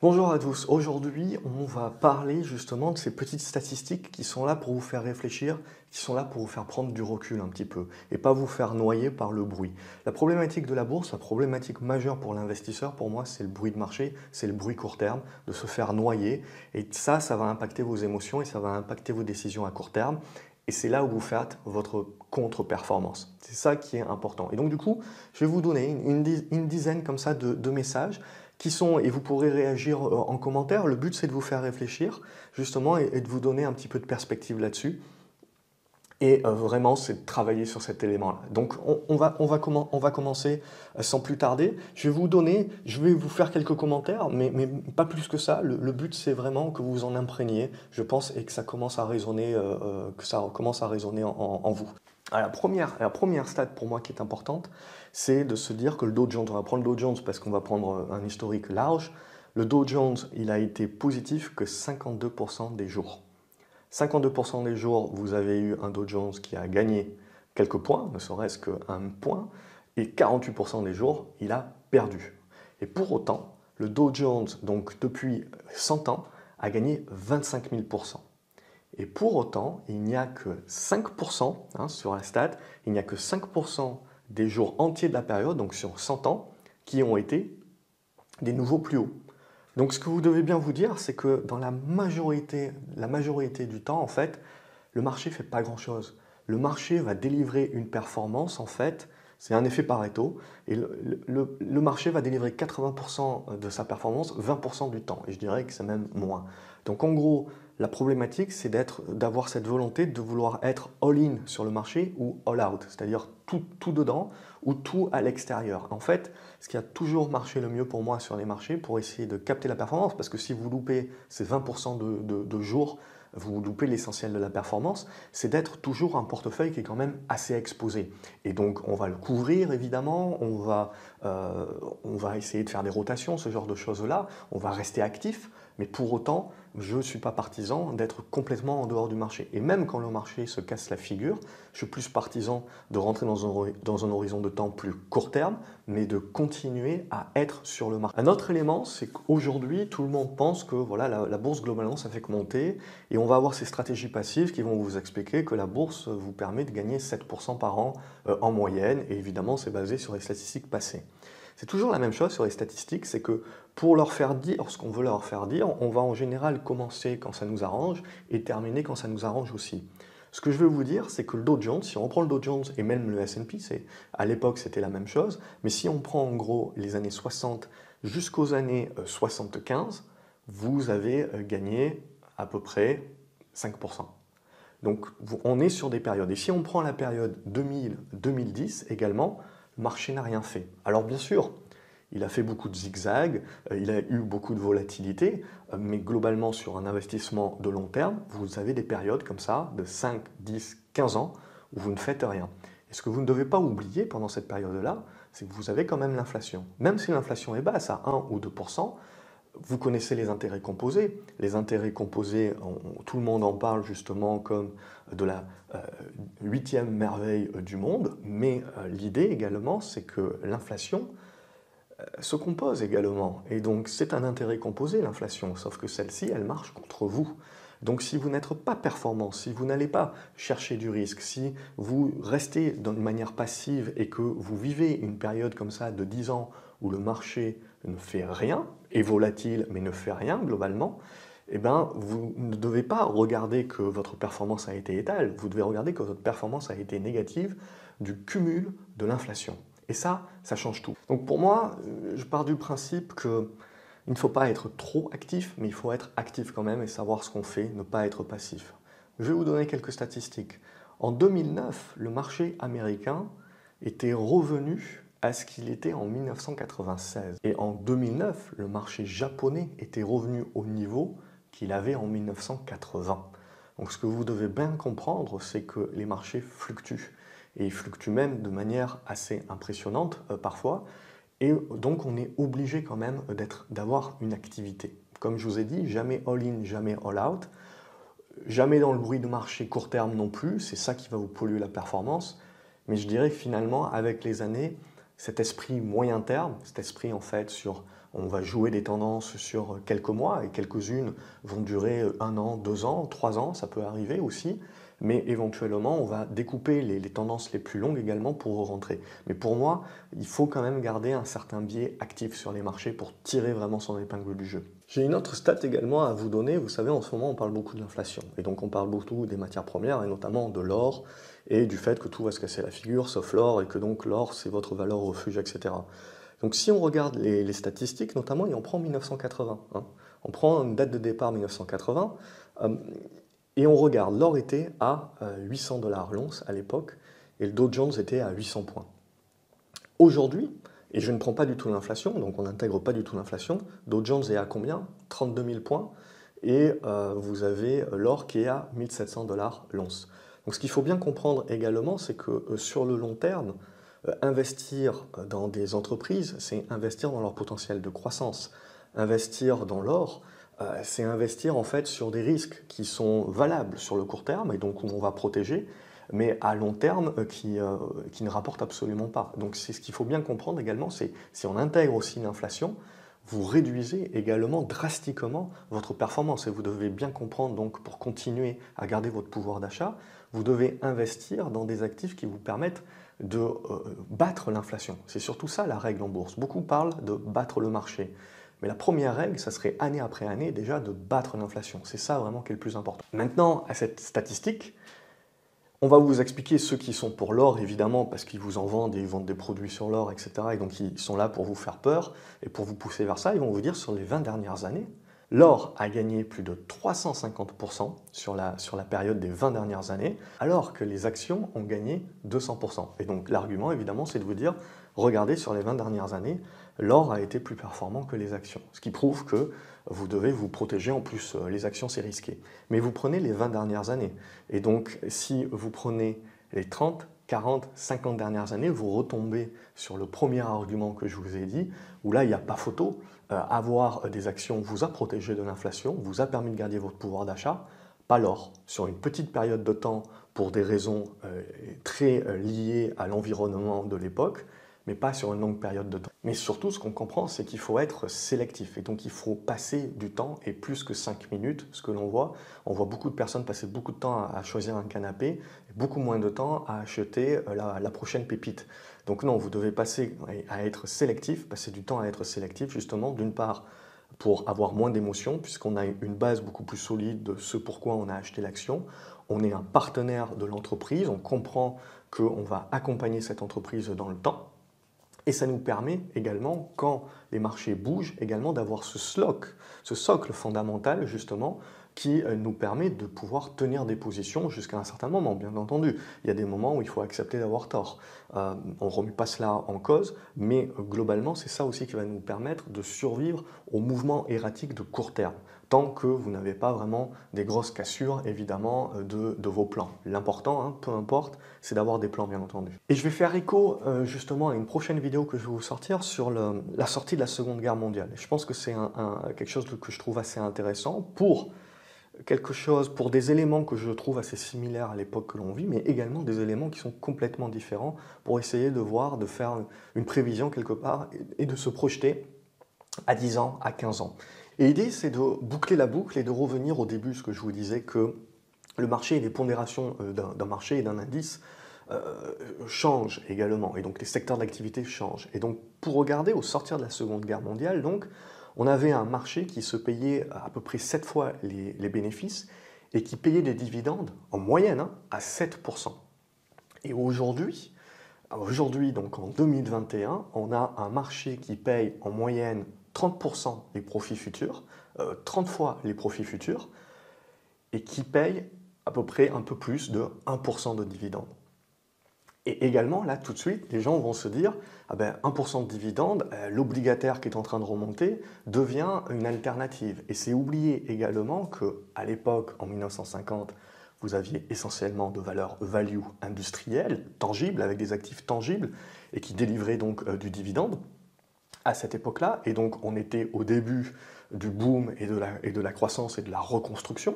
Bonjour à tous, aujourd'hui on va parler justement de ces petites statistiques qui sont là pour vous faire réfléchir, qui sont là pour vous faire prendre du recul un petit peu et pas vous faire noyer par le bruit. La problématique de la bourse, la problématique majeure pour l'investisseur, pour moi c'est le bruit de marché, c'est le bruit court terme, de se faire noyer et ça va impacter vos émotions et ça va impacter vos décisions à court terme. Et c'est là où vous faites votre contre-performance. C'est ça qui est important. Et donc du coup, je vais vous donner une dizaine comme ça de messages qui sont, et vous pourrez réagir en commentaire. Le but, c'est de vous faire réfléchir, justement, et de vous donner un petit peu de perspective là-dessus. Et vraiment, c'est de travailler sur cet élément-là. Donc, on va commencer sans plus tarder. Je vais vous faire quelques commentaires, mais pas plus que ça. Le but, c'est vraiment que vous en imprégniez, je pense, et que ça commence à résonner, en vous. La première stat pour moi qui est importante, c'est de se dire que le Dow Jones, on va prendre le Dow Jones parce qu'on va prendre un historique large, le Dow Jones, il a été positif que 52% des jours. 52% des jours, vous avez eu un Dow Jones qui a gagné quelques points, ne serait-ce qu'un point, et 48% des jours, il a perdu. Et pour autant, le Dow Jones, donc depuis 100 ans, a gagné 25 000%. Et pour autant, il n'y a que 5%, sur la stat, il n'y a que 5% des jours entiers de la période, donc sur 100 ans, qui ont été des nouveaux plus hauts. Donc ce que vous devez bien vous dire, c'est que dans la majorité du temps, en fait, le marché ne fait pas grand-chose. Le marché va délivrer une performance, en fait, c'est un effet Pareto, et le marché va délivrer 80% de sa performance 20% du temps, et je dirais que c'est même moins. Donc en gros, la problématique, c'est d'avoir cette volonté de vouloir être all-in sur le marché ou all-out, c'est-à-dire tout dedans ou tout à l'extérieur. En fait, ce qui a toujours marché le mieux pour moi sur les marchés, pour essayer de capter la performance, parce que si vous loupez ces 20% de jours, vous loupez l'essentiel de la performance, c'est d'être toujours un portefeuille qui est quand même assez exposé. Et donc on va le couvrir évidemment, on va essayer de faire des rotations, ce genre de choses-là, on va rester actif, mais pour autant, je ne suis pas partisan d'être complètement en dehors du marché. Et même quand le marché se casse la figure, je suis plus partisan de rentrer dans un horizon de temps plus court terme, mais de continuer à être sur le marché. Un autre élément, c'est qu'aujourd'hui, tout le monde pense que voilà, la bourse, globalement, ça fait que monter, et on va avoir ces stratégies passives qui vont vous expliquer que la bourse vous permet de gagner 7% par an en moyenne, et évidemment, c'est basé sur les statistiques passées. C'est toujours la même chose sur les statistiques, c'est que pour leur faire dire ce qu'on veut leur faire dire, on va en général commencer quand ça nous arrange et terminer quand ça nous arrange aussi. Ce que je veux vous dire, c'est que le Dow Jones, si on prend le Dow Jones et même le S&P, à l'époque c'était la même chose, mais si on prend en gros les années 60 jusqu'aux années 75, vous avez gagné à peu près 5%. Donc on est sur des périodes. Et si on prend la période 2000-2010 également, le marché n'a rien fait. Alors bien sûr, il a fait beaucoup de zigzags, il a eu beaucoup de volatilité, mais globalement sur un investissement de long terme, vous avez des périodes comme ça de 5, 10, 15 ans où vous ne faites rien. Et ce que vous ne devez pas oublier pendant cette période-là, c'est que vous avez quand même l'inflation. Même si l'inflation est basse à 1 ou 2%, vous connaissez les intérêts composés. Les intérêts composés, tout le monde en parle justement comme de la huitième merveille du monde, mais l'idée également, c'est que l'inflation se compose également. Et donc c'est un intérêt composé, l'inflation, sauf que celle-ci, elle marche contre vous. Donc si vous n'êtes pas performant, si vous n'allez pas chercher du risque, si vous restez d'une manière passive et que vous vivez une période comme ça de 10 ans où le marché ne fait rien, est volatile mais ne fait rien globalement, eh ben, vous ne devez pas regarder que votre performance a été étale, vous devez regarder que votre performance a été négative du cumul de l'inflation. Et ça change tout. Donc pour moi, je pars du principe qu'il ne faut pas être trop actif, mais il faut être actif quand même et savoir ce qu'on fait, ne pas être passif. Je vais vous donner quelques statistiques. En 2009, le marché américain était revenu à ce qu'il était en 1996. Et en 2009, le marché japonais était revenu au niveau qu'il avait en 1980. Donc ce que vous devez bien comprendre, c'est que les marchés fluctuent. Et ils fluctuent même de manière assez impressionnante parfois. Et donc on est obligé quand même d'avoir une activité. Comme je vous ai dit, jamais all-in, jamais all-out. Jamais dans le bruit de marché court terme non plus, c'est ça qui va vous polluer la performance. Mais je dirais que finalement, avec les années, cet esprit moyen terme, cet esprit en fait sur On va jouer des tendances sur quelques mois et quelques-unes vont durer 1 an, 2 ans, 3 ans, ça peut arriver aussi. Mais éventuellement, on va découper les tendances les plus longues également pour rentrer. Mais pour moi, il faut quand même garder un certain biais actif sur les marchés pour tirer vraiment son épingle du jeu. J'ai une autre stat également à vous donner. Vous savez, en ce moment, on parle beaucoup de l'inflation. Et donc, on parle beaucoup des matières premières et notamment de l'or et du fait que tout va se casser la figure, sauf l'or, et que donc l'or, c'est votre valeur refuge, etc. Donc, si on regarde les statistiques, notamment, et on prend 1980, hein, on prend une date de départ 1980, et on regarde, l'or était à 800 $ l'once à l'époque, et le Dow Jones était à 800 points. Aujourd'hui, et je ne prends pas du tout l'inflation, donc on n'intègre pas du tout l'inflation, Dow Jones est à combien? 32 000 points, et vous avez l'or qui est à 1700 $ l'once. Donc ce qu'il faut bien comprendre également, c'est que sur le long terme, investir dans des entreprises, c'est investir dans leur potentiel de croissance. Investir dans l'or, c'est investir en fait sur des risques qui sont valables sur le court terme et donc où on va protéger, mais à long terme qui ne rapportent absolument pas. Donc c'est ce qu'il faut bien comprendre également, c'est si on intègre aussi l'inflation, vous réduisez également drastiquement votre performance et vous devez bien comprendre donc pour continuer à garder votre pouvoir d'achat, vous devez investir dans des actifs qui vous permettent de battre l'inflation. C'est surtout ça la règle en bourse. Beaucoup parlent de battre le marché. Mais la première règle, ça serait année après année déjà de battre l'inflation. C'est ça vraiment qui est le plus important. Maintenant, à cette statistique, on va vous expliquer ceux qui sont pour l'or, évidemment, parce qu'ils vous en vendent et ils vendent des produits sur l'or, etc. Et donc ils sont là pour vous faire peur et pour vous pousser vers ça. Ils vont vous dire sur les 20 dernières années, l'or a gagné plus de 350% sur la période des 20 dernières années, alors que les actions ont gagné 200%. Et donc l'argument, évidemment, c'est de vous dire, regardez sur les 20 dernières années, l'or a été plus performant que les actions. Ce qui prouve que vous devez vous protéger. En plus, les actions, c'est risqué. Mais vous prenez les 20 dernières années. Et donc, si vous prenez les 30, 40, 50 dernières années, vous retombez sur le premier argument que je vous ai dit, où là, il n'y a pas photo. Avoir des actions vous a protégé de l'inflation, vous a permis de garder votre pouvoir d'achat, pas l'or. Sur une petite période de temps, pour des raisons très liées à l'environnement de l'époque, mais pas sur une longue période de temps. Mais surtout, ce qu'on comprend, c'est qu'il faut être sélectif. Et donc, il faut passer du temps, et plus que 5 minutes, ce que l'on voit. On voit beaucoup de personnes passer beaucoup de temps à choisir un canapé, et beaucoup moins de temps à acheter la prochaine pépite. Donc non, vous devez passer à être sélectif, passer du temps à être sélectif, justement, d'une part, pour avoir moins d'émotions, puisqu'on a une base beaucoup plus solide de ce pourquoi on a acheté l'action. On est un partenaire de l'entreprise, on comprend qu'on va accompagner cette entreprise dans le temps. Et ça nous permet également, quand les marchés bougent, également d'avoir ce socle fondamental justement, qui nous permet de pouvoir tenir des positions jusqu'à un certain moment, bien entendu. Il y a des moments où il faut accepter d'avoir tort. On ne remet pas cela en cause, mais globalement, c'est ça aussi qui va nous permettre de survivre aux mouvements erratiques de court terme, tant que vous n'avez pas vraiment des grosses cassures, évidemment, de vos plans. L'important, hein, peu importe, c'est d'avoir des plans, bien entendu. Et je vais faire écho, justement, à une prochaine vidéo que je vais vous sortir sur la sortie de la Seconde Guerre mondiale. Et je pense que c'est quelque chose que je trouve assez intéressant pour des éléments que je trouve assez similaires à l'époque que l'on vit, mais également des éléments qui sont complètement différents pour essayer de voir, de faire une prévision quelque part et de se projeter à 10 ans, à 15 ans. Et l'idée, c'est de boucler la boucle et de revenir au début, ce que je vous disais, que le marché et les pondérations d'un marché et d'un indice changent également, et donc les secteurs d'activité changent. Et donc, pour regarder au sortir de la Seconde Guerre mondiale, donc, on avait un marché qui se payait à peu près 7 fois les bénéfices et qui payait des dividendes, en moyenne, hein, à 7%. Et aujourd'hui, donc en 2021, on a un marché qui paye en moyenne 30% les profits futurs, 30 fois les profits futurs, et qui paye à peu près un peu plus de 1% de dividendes. Et également, là, tout de suite, les gens vont se dire, ah ben, 1% de dividende, l'obligataire qui est en train de remonter devient une alternative. Et c'est oublier également qu'à l'époque, en 1950, vous aviez essentiellement de valeurs value industrielles, tangibles, avec des actifs tangibles, et qui délivraient donc du dividende à cette époque-là. Et donc, on était au début du boom et de la croissance et de la reconstruction.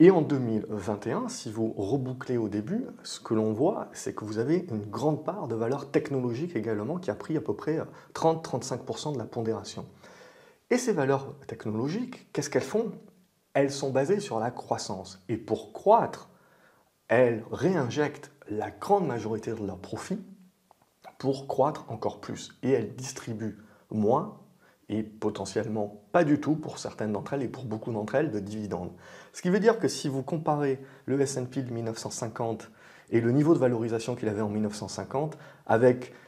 Et en 2021, si vous rebouclez au début, ce que l'on voit, c'est que vous avez une grande part de valeur technologique également qui a pris à peu près 30-35% de la pondération. Et ces valeurs technologiques, qu'est-ce qu'elles font? Elles sont basées sur la croissance. Et pour croître, elles réinjectent la grande majorité de leurs profits pour croître encore plus. Et elles distribuent moins et potentiellement pas du tout pour certaines d'entre elles et pour beaucoup d'entre elles de dividendes. Ce qui veut dire que si vous comparez le S&P de 1950 et le niveau de valorisation qu'il avait en 1950,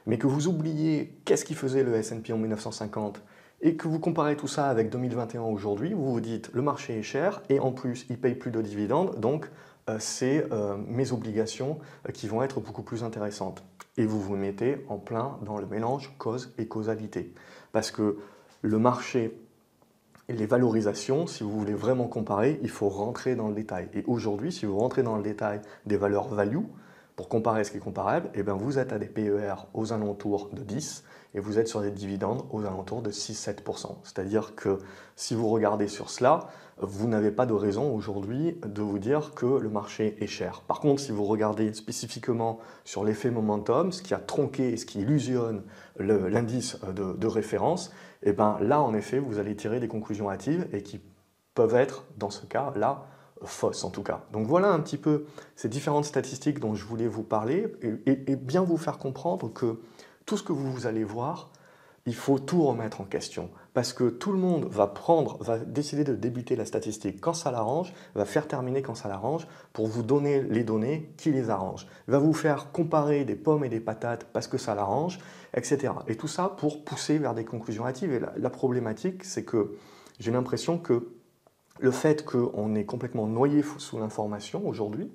mais que vous oubliez qu'est-ce qui faisait le S&P en 1950 et que vous comparez tout ça avec 2021 aujourd'hui, vous vous dites le marché est cher et en plus il paye plus de dividendes, donc c'est mes obligations qui vont être beaucoup plus intéressantes. Et vous vous mettez en plein dans le mélange cause et causalité. Parce que le marché et les valorisations, si vous voulez vraiment comparer, il faut rentrer dans le détail. Et aujourd'hui, si vous rentrez dans le détail des valeurs value, pour comparer ce qui est comparable, eh bien vous êtes à des PER aux alentours de 10 et vous êtes sur des dividendes aux alentours de 6-7%. C'est-à-dire que si vous regardez sur cela, vous n'avez pas de raison aujourd'hui de vous dire que le marché est cher. Par contre, si vous regardez spécifiquement sur l'effet momentum, ce qui a tronqué et ce qui illusionne l'indice de référence, eh bien là, en effet, vous allez tirer des conclusions hâtives et qui peuvent être, dans ce cas-là, fausses en tout cas. Donc voilà un petit peu ces différentes statistiques dont je voulais vous parler et bien vous faire comprendre que tout ce que vous allez voir, il faut tout remettre en question. Parce que tout le monde va décider de débuter la statistique quand ça l'arrange, va faire terminer quand ça l'arrange pour vous donner les données qui les arrangent. Il va vous faire comparer des pommes et des patates parce que ça l'arrange, etc. Et tout ça pour pousser vers des conclusions hâtives. Et la problématique, c'est que j'ai l'impression que le fait qu'on est complètement noyé sous l'information aujourd'hui,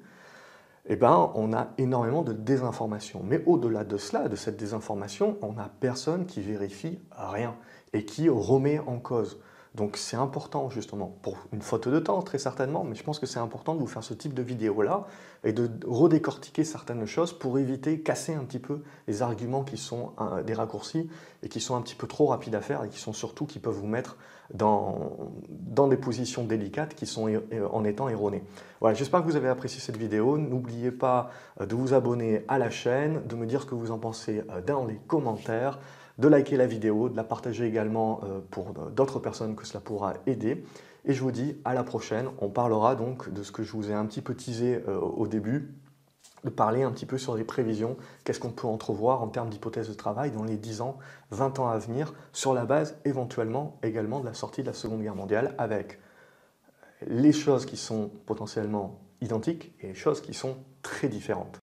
eh ben, on a énormément de désinformation. Mais au-delà de cela, de cette désinformation, on n'a personne qui vérifie rien et qui remet en cause. Donc c'est important justement, pour une faute de temps très certainement, mais je pense que c'est important de vous faire ce type de vidéo-là et de redécortiquer certaines choses pour éviter, casser un petit peu les arguments qui sont des raccourcis et qui sont un petit peu trop rapides à faire et qui sont surtout qui peuvent vous mettre dans des positions délicates qui sont en étant erronées. Voilà, j'espère que vous avez apprécié cette vidéo. N'oubliez pas de vous abonner à la chaîne, de me dire ce que vous en pensez dans les commentaires, de liker la vidéo, de la partager également pour d'autres personnes que cela pourra aider. Et je vous dis à la prochaine. On parlera donc de ce que je vous ai un petit peu teasé au début, de parler un petit peu sur les prévisions, qu'est-ce qu'on peut entrevoir en termes d'hypothèses de travail dans les 10 ans, 20 ans à venir, sur la base éventuellement également de la sortie de la Seconde Guerre mondiale, avec les choses qui sont potentiellement identiques et les choses qui sont très différentes.